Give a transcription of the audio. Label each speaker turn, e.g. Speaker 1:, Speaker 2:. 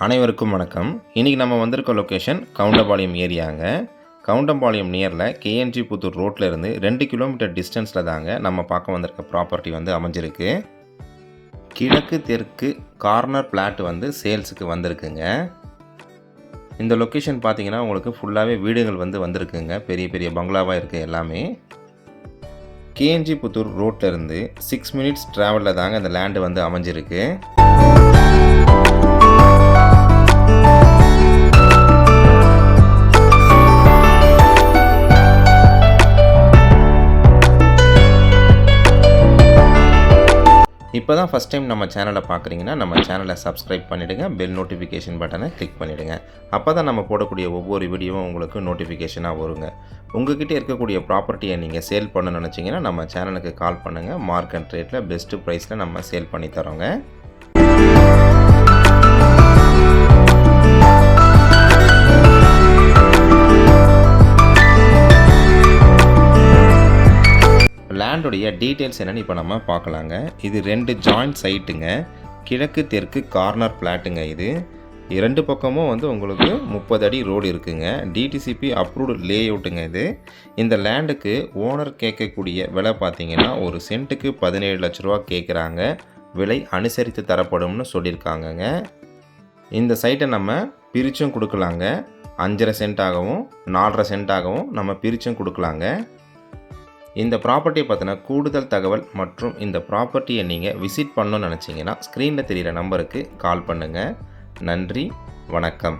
Speaker 1: அனைவருக்கும் வணக்கம். இன்றைக்கி நம்ம வந்திருக்க லொக்கேஷன் கவுண்டம்பாளையம் ஏரியாங்க. கவுண்டம்பாளையம் நியரில் கேஎன்ஜி புத்தூர் ரோட்டில் இருந்து 2 கிலோமீட்டர் டிஸ்டன்ஸில் தாங்க நம்ம பார்க்க வந்திருக்க ப்ராப்பர்ட்டி வந்து அமைஞ்சிருக்கு. கிழக்கு தெற்கு கார்னர் பிளாட் வந்து சேல்ஸுக்கு வந்திருக்குங்க. இந்த லொக்கேஷன் பார்த்தீங்கன்னா உங்களுக்கு ஃபுல்லாகவே வீடுகள் வந்து வந்திருக்குங்க. பெரிய பெரிய பங்களாவாக இருக்குது எல்லாமே. கேஎன்ஜி புத்தூர் ரோட்டில் இருந்து 6 மினிட்ஸ் ட்ராவலில் தாங்க இந்த லேண்டு வந்து அமைஞ்சிருக்கு. இப்போ தான் ஃபஸ்ட் டைம் நம்ம சேனலை பார்க்குறீங்கன்னா நம்ம சேனலை சப்ஸ்கிரைப் பண்ணிவிடுங்க. பெல் நோட்டிஃபிகேஷன் பட்டனை கிளிக் பண்ணிவிடுங்க. அப்போ தான் நம்ம போடக்கூடிய ஒவ்வொரு வீடியோவும் உங்களுக்கு நோட்டிஃபிகேஷனாக வருங்க. உங்கள்கிட்ட இருக்கக்கூடிய ப்ராப்பர்ட்டியை நீங்கள் சேல் பண்ணணும்னு நினச்சிங்கன்னா நம்ம சேனலுக்கு கால் பண்ணுங்கள். மார்க்கெட் ரேட்டில் பெஸ்ட்டு ப்ரைஸில் நம்ம சேல் பண்ணி தரோங்க. லேண்டுடைய டீட்டெயில்ஸ் என்னென்னு இப்போ நம்ம பார்க்கலாங்க. இது 2 ஜாயிண்ட் சைட்டுங்க. கிழக்கு தெற்கு கார்னர் பிளாட்டுங்க. இது 2 பக்கமும் வந்து உங்களுக்கு 30 அடி ரோடு இருக்குங்க. டிடிசிபி அப்ரூவ்டு லே அவுட்டுங்க. இது இந்த லேண்டுக்கு ஓனர் கேட்கக்கூடிய விலை பார்த்தீங்கன்னா ஒரு சென்ட்டுக்கு 17 லட்ச ரூபா கேட்குறாங்க. விலை அனுசரித்து தரப்படும்னு சொல்லியிருக்காங்கங்க. இந்த சைட்டை நம்ம பிரிச்சும் கொடுக்கலாங்க. 5.5 சென்ட்டாகவும் 4.5 சென்ட்டாகவும் நம்ம பிரிச்சும் கொடுக்கலாங்க. இந்த ப்ராப்பர்ட்டியை பற்றின கூடுதல் தகவல் மற்றும் இந்த ப்ராப்பர்ட்டியை நீங்கள் விசிட் பண்ணணும்னு நினச்சிங்கன்னா ஸ்க்ரீனில் தெரிகிற நம்பருக்கு கால் பண்ணுங்கள். நன்றி, வணக்கம்.